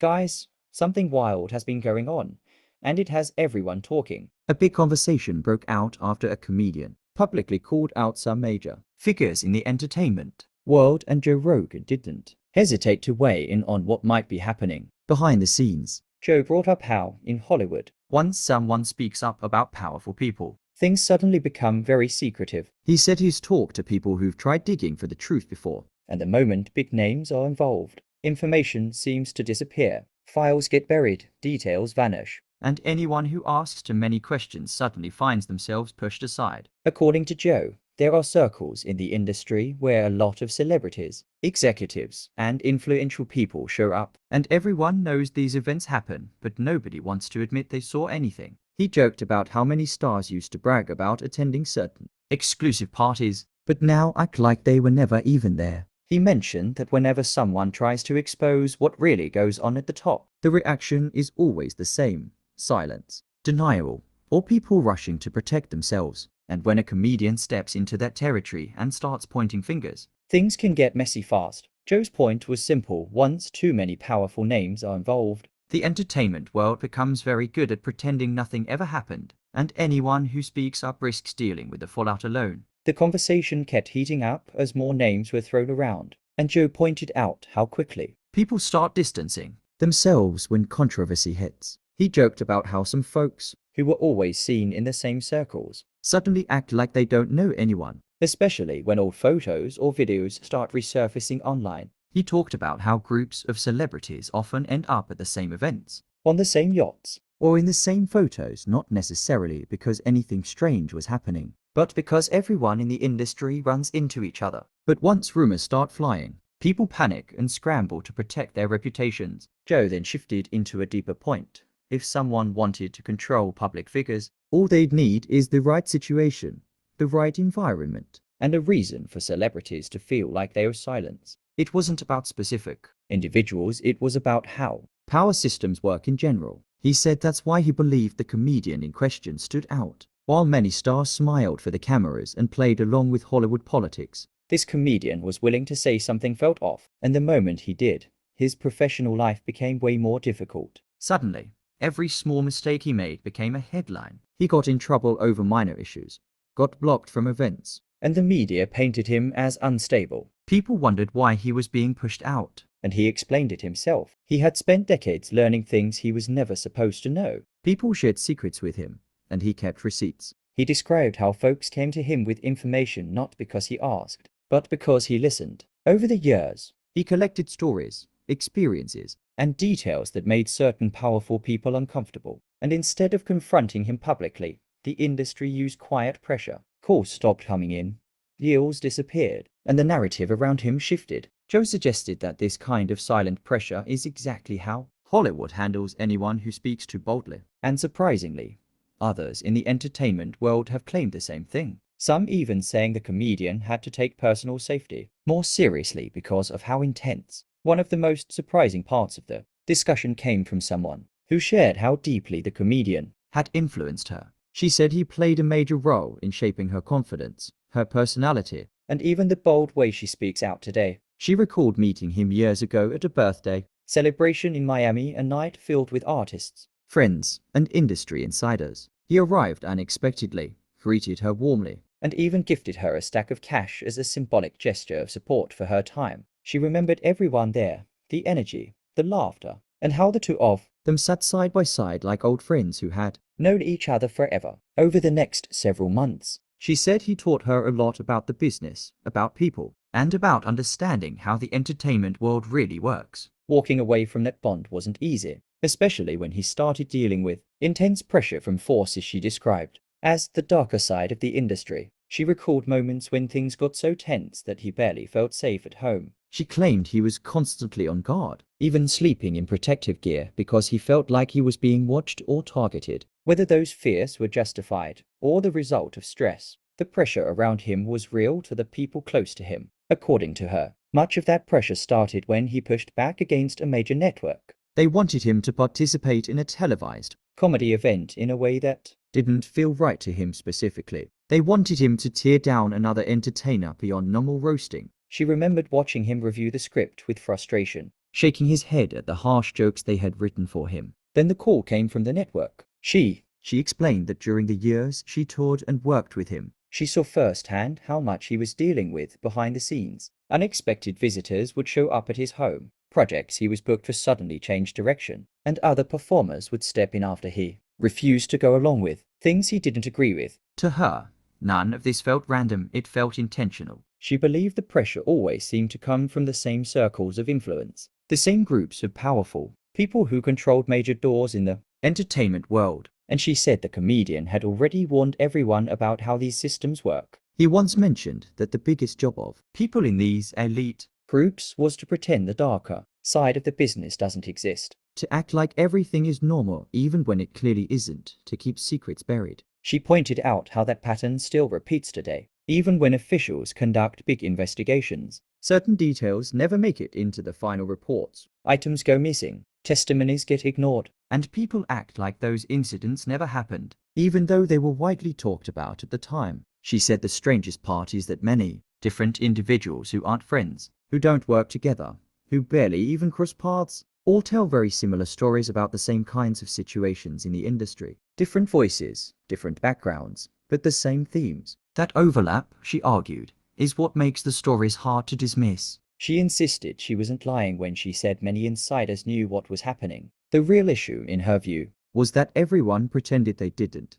Guys, something wild has been going on, and it has everyone talking. A big conversation broke out after a comedian publicly called out some major figures in the entertainment world, and Joe Rogan didn't hesitate to weigh in on what might be happening behind the scenes. Joe brought up how, in Hollywood, once someone speaks up about powerful people, things suddenly become very secretive. He said he's talked to people who've tried digging for the truth before, and the moment big names are involved, information seems to disappear. Files get buried, details vanish, and anyone who asks too many questions suddenly finds themselves pushed aside. According to Joe, there are circles in the industry where a lot of celebrities, executives, and influential people show up, and everyone knows these events happen, but nobody wants to admit they saw anything. He joked about how many stars used to brag about attending certain exclusive parties, but now act like they were never even there. He mentioned that whenever someone tries to expose what really goes on at the top, the reaction is always the same: silence, denial, or people rushing to protect themselves. And when a comedian steps into that territory and starts pointing fingers, things can get messy fast. Joe's point was simple: once too many powerful names are involved, the entertainment world becomes very good at pretending nothing ever happened, and anyone who speaks up risks dealing with the fallout alone. The conversation kept heating up as more names were thrown around, and Joe pointed out how quickly people start distancing themselves when controversy hits. He joked about how some folks, who were always seen in the same circles, suddenly act like they don't know anyone, especially when old photos or videos start resurfacing online. He talked about how groups of celebrities often end up at the same events, on the same yachts, or in the same photos, not necessarily because anything strange was happening, but because everyone in the industry runs into each other. But once rumors start flying, people panic and scramble to protect their reputations. Joe then shifted into a deeper point. If someone wanted to control public figures, all they'd need is the right situation, the right environment, and a reason for celebrities to feel like they are silenced. It wasn't about specific individuals, it was about how power systems work in general. He said that's why he believed the comedian in question stood out. While many stars smiled for the cameras and played along with Hollywood politics, this comedian was willing to say something felt off, and the moment he did, his professional life became way more difficult. Suddenly, every small mistake he made became a headline. He got in trouble over minor issues, got blocked from events, and the media painted him as unstable. People wondered why he was being pushed out, and he explained it himself. He had spent decades learning things he was never supposed to know. People shared secrets with him, and he kept receipts. He described how folks came to him with information not because he asked, but because he listened. Over the years, he collected stories, experiences, and details that made certain powerful people uncomfortable. And instead of confronting him publicly, the industry used quiet pressure. Calls stopped coming in, deals disappeared, and the narrative around him shifted. Joe suggested that this kind of silent pressure is exactly how Hollywood handles anyone who speaks too boldly. And surprisingly, others in the entertainment world have claimed the same thing. Some even saying the comedian had to take personal safety more seriously because of how intense. One of the most surprising parts of the discussion came from someone who shared how deeply the comedian had influenced her. She said he played a major role in shaping her confidence, her personality, and even the bold way she speaks out today. She recalled meeting him years ago at a birthday celebration in Miami, a night filled with artists, friends, and industry insiders. He arrived unexpectedly, greeted her warmly, and even gifted her a stack of cash as a symbolic gesture of support for her time. She remembered everyone there, the energy, the laughter, and how the two of them sat side by side like old friends who had known each other forever. Over the next several months, she said he taught her a lot about the business, about people, and about understanding how the entertainment world really works. Walking away from that bond wasn't easy, especially when he started dealing with intense pressure from forces she described as the darker side of the industry. She recalled moments when things got so tense that he barely felt safe at home. She claimed he was constantly on guard, even sleeping in protective gear because he felt like he was being watched or targeted. Whether those fears were justified or the result of stress, the pressure around him was real to the people close to him. According to her, much of that pressure started when he pushed back against a major network. They wanted him to participate in a televised comedy event in a way that didn't feel right to him specifically. They wanted him to tear down another entertainer beyond normal roasting. She remembered watching him review the script with frustration, shaking his head at the harsh jokes they had written for him. Then the call came from the network. She explained that during the years she toured and worked with him, she saw firsthand how much he was dealing with behind the scenes. Unexpected visitors would show up at his home, projects he was booked for suddenly changed direction, and other performers would step in after he refused to go along with things he didn't agree with. To her, none of this felt random, it felt intentional. She believed the pressure always seemed to come from the same circles of influence, the same groups of powerful people who controlled major doors in the entertainment world. And she said the comedian had already warned everyone about how these systems work. He once mentioned that the biggest job of people in these elite groups was to pretend the darker side of the business doesn't exist, to act like everything is normal even when it clearly isn't, to keep secrets buried. She pointed out how that pattern still repeats today. Even when officials conduct big investigations, certain details never make it into the final reports. Items go missing, testimonies get ignored, and people act like those incidents never happened, even though they were widely talked about at the time. She said the strangest part is that many different individuals who aren't friends, who don't work together, who barely even cross paths, all tell very similar stories about the same kinds of situations in the industry. Different voices, different backgrounds, but the same themes. That overlap, she argued, is what makes the stories hard to dismiss. She insisted she wasn't lying when she said many insiders knew what was happening. The real issue, in her view, was that everyone pretended they didn't.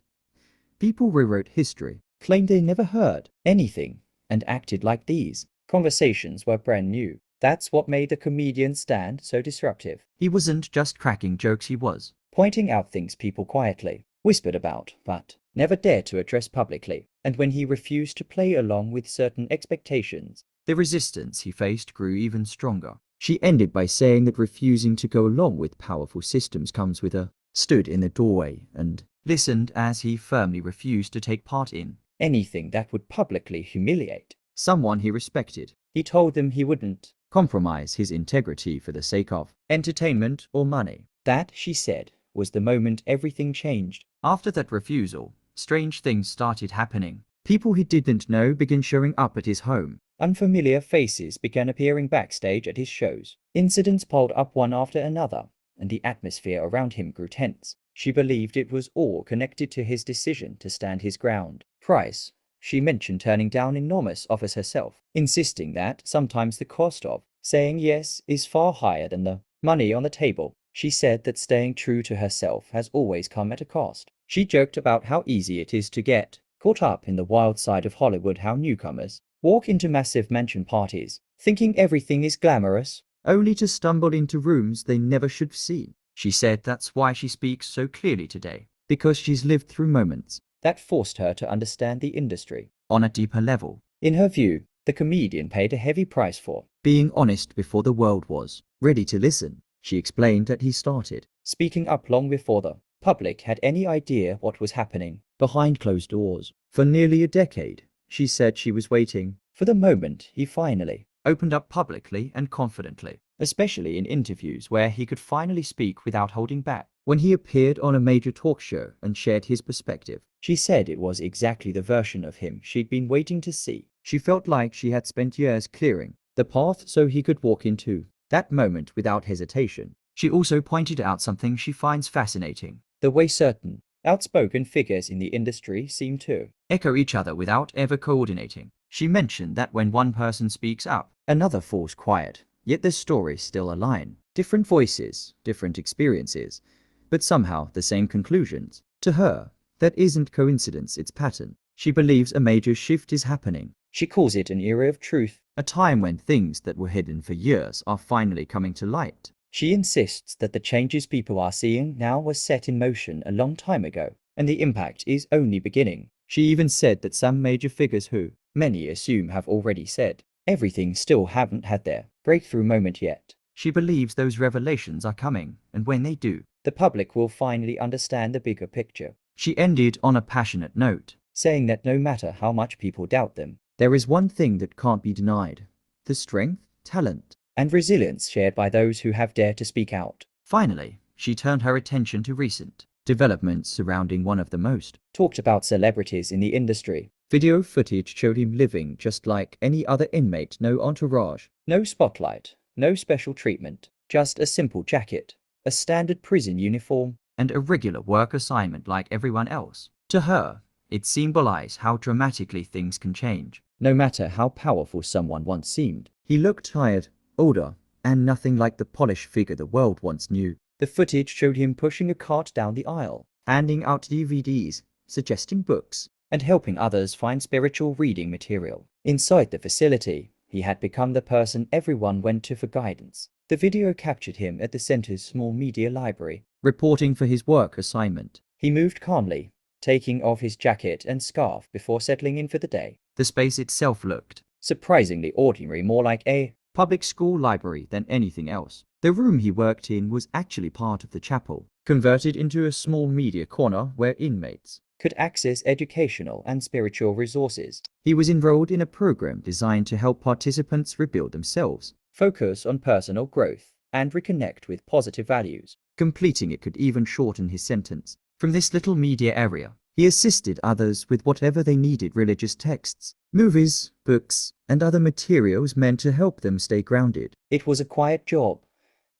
People rewrote history, claimed they never heard anything, and acted like these conversations were brand new. That's what made the comedian's stand so disruptive. He wasn't just cracking jokes, he was pointing out things people quietly whispered about, but never dared to address publicly. And when he refused to play along with certain expectations, the resistance he faced grew even stronger. She ended by saying that refusing to go along with powerful systems comes with a stood in the doorway and listened as he firmly refused to take part in anything that would publicly humiliate someone he respected. He told them he wouldn't compromise his integrity for the sake of entertainment or money. That, she said, was the moment everything changed. After that refusal, strange things started happening. People he didn't know began showing up at his home. Unfamiliar faces began appearing backstage at his shows. Incidents piled up one after another, and the atmosphere around him grew tense. She believed it was all connected to his decision to stand his ground. Price. She mentioned turning down enormous offers herself, insisting that sometimes the cost of saying yes is far higher than the money on the table. She said that staying true to herself has always come at a cost. She joked about how easy it is to get caught up in the wild side of Hollywood, how newcomers walk into massive mansion parties, thinking everything is glamorous, only to stumble into rooms they never should have seen. She said that's why she speaks so clearly today, because she's lived through moments that forced her to understand the industry on a deeper level. In her view, the comedian paid a heavy price for being honest before the world was ready to listen. She explained that he started speaking up long before the public had any idea what was happening behind closed doors. For nearly a decade, she said she was waiting for the moment he finally opened up publicly and confidently, especially in interviews where he could finally speak without holding back. When he appeared on a major talk show and shared his perspective, she said it was exactly the version of him she'd been waiting to see. She felt like she had spent years clearing the path so he could walk into that moment without hesitation. She also pointed out something she finds fascinating: the way certain outspoken figures in the industry seem to echo each other without ever coordinating. She mentioned that when one person speaks up, another falls quiet, yet the stories still align. Different voices, different experiences, but somehow the same conclusions. To her, that isn't coincidence, it's pattern. She believes a major shift is happening. She calls it an era of truth, a time when things that were hidden for years are finally coming to light. She insists that the changes people are seeing now were set in motion a long time ago, and the impact is only beginning. She even said that some major figures who many assume have already said everything still haven't had their breakthrough moment yet. She believes those revelations are coming, and when they do, the public will finally understand the bigger picture. She ended on a passionate note, saying that no matter how much people doubt them, there is one thing that can't be denied: the strength, talent, and resilience shared by those who have dared to speak out. Finally, she turned her attention to recent developments surrounding one of the most talked about celebrities in the industry. Video footage showed him living just like any other inmate, no entourage, no spotlight, no special treatment. just a simple jacket, a standard prison uniform, and a regular work assignment like everyone else. To her, it symbolized how dramatically things can change, no matter how powerful someone once seemed. He looked tired, older, and nothing like the polished figure the world once knew. The footage showed him pushing a cart down the aisle, handing out DVDs, suggesting books, and helping others find spiritual reading material. Inside the facility, he had become the person everyone went to for guidance. The video captured him at the center's small media library, reporting for his work assignment. He moved calmly, taking off his jacket and scarf before settling in for the day. The space itself looked surprisingly ordinary, more like a public school library than anything else. The room he worked in was actually part of the chapel, converted into a small media corner where inmates could access educational and spiritual resources. He was enrolled in a program designed to help participants rebuild themselves, focus on personal growth, and reconnect with positive values. Completing it could even shorten his sentence. From this little media area, he assisted others with whatever they needed: religious texts, movies, books, and other materials meant to help them stay grounded. It was a quiet job,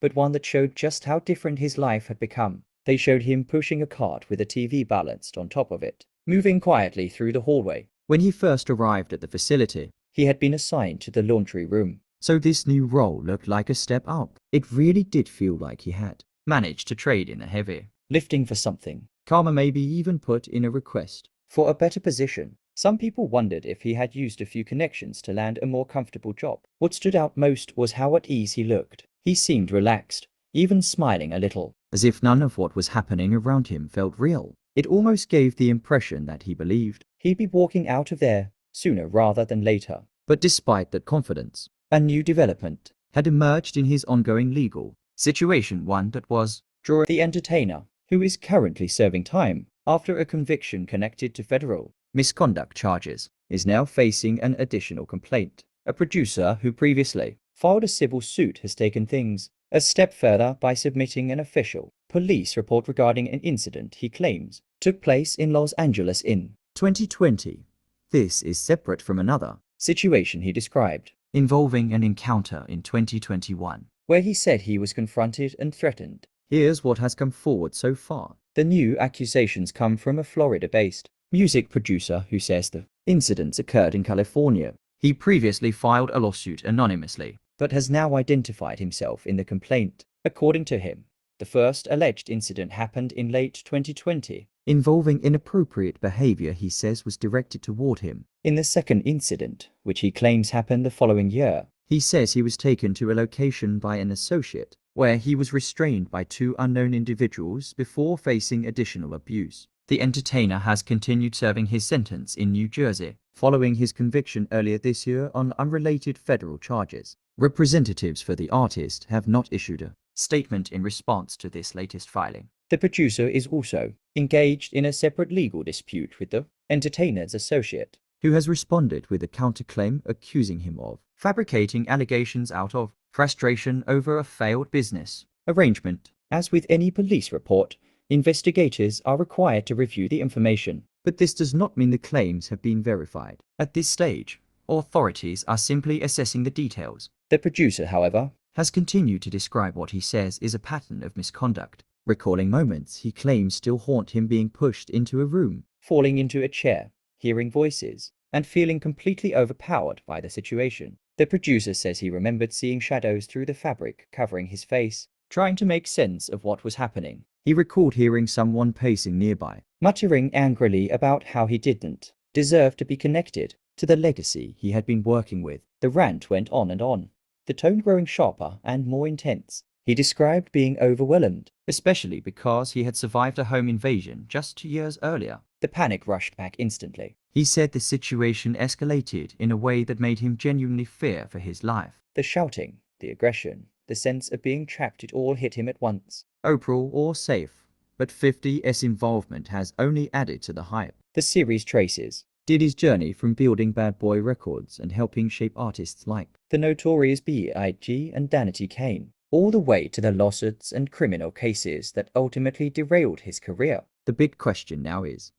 but one that showed just how different his life had become. They showed him pushing a cart with a TV balanced on top of it, moving quietly through the hallway. When he first arrived at the facility, he had been assigned to the laundry room, so this new role looked like a step up. It really did feel like he had managed to trade in a heavy lifting for something calmer, maybe even put in a request for a better position. Some people wondered if he had used a few connections to land a more comfortable job. What stood out most was how at ease he looked. He seemed relaxed, even smiling a little, as if none of what was happening around him felt real. It almost gave the impression that he believed he'd be walking out of there sooner rather than later. But despite that confidence, a new development had emerged in his ongoing legal situation, one that was Drew, the entertainer, who is currently serving time after a conviction connected to federal misconduct charges, is now facing an additional complaint. A producer who previously filed a civil suit has taken things a step further by submitting an official police report regarding an incident he claims took place in Los Angeles in 2020. This is separate from another situation he described, involving an encounter in 2021, where he said he was confronted and threatened. Here's what has come forward so far. The new accusations come from a Florida-based music producer who says the incidents occurred in California. He previously filed a lawsuit anonymously, but has now identified himself in the complaint. According to him, the first alleged incident happened in late 2020, involving inappropriate behavior he says was directed toward him. In the second incident, which he claims happened the following year, he says he was taken to a location by an associate, where he was restrained by two unknown individuals before facing additional abuse. The entertainer has continued serving his sentence in New Jersey, following his conviction earlier this year on unrelated federal charges. Representatives for the artist have not issued a statement in response to this latest filing. The producer is also engaged in a separate legal dispute with the entertainer's associate, who has responded with a counterclaim accusing him of fabricating allegations out of frustration over a failed business arrangement. As with any police report, investigators are required to review the information, but this does not mean the claims have been verified. At this stage, authorities are simply assessing the details. The producer, however, has continued to describe what he says is a pattern of misconduct, recalling moments he claims still haunt him: being pushed into a room, falling into a chair, hearing voices, and feeling completely overpowered by the situation. The producer says he remembered seeing shadows through the fabric covering his face, trying to make sense of what was happening. He recalled hearing someone pacing nearby, muttering angrily about how he didn't deserve to be connected to the legacy he had been working with. The rant went on and on, the tone growing sharper and more intense. He described being overwhelmed, especially because he had survived a home invasion just 2 years earlier. The panic rushed back instantly. He said the situation escalated in a way that made him genuinely fear for his life. The shouting, the aggression, the sense of being trapped, it all hit him at once. Oprah or safe, but 50's involvement has only added to the hype. The series traces Diddy's journey from building Bad Boy Records and helping shape artists like the Notorious B.I.G. and Danity Kane, all the way to the lawsuits and criminal cases that ultimately derailed his career. The big question now is,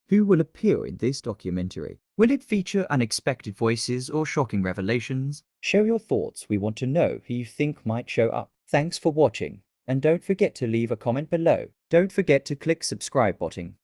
who will appear in this documentary? Will it feature unexpected voices or shocking revelations? Share your thoughts. We want to know who you think might show up. Thanks for watching, and don't forget to leave a comment below. Don't forget to click subscribe button.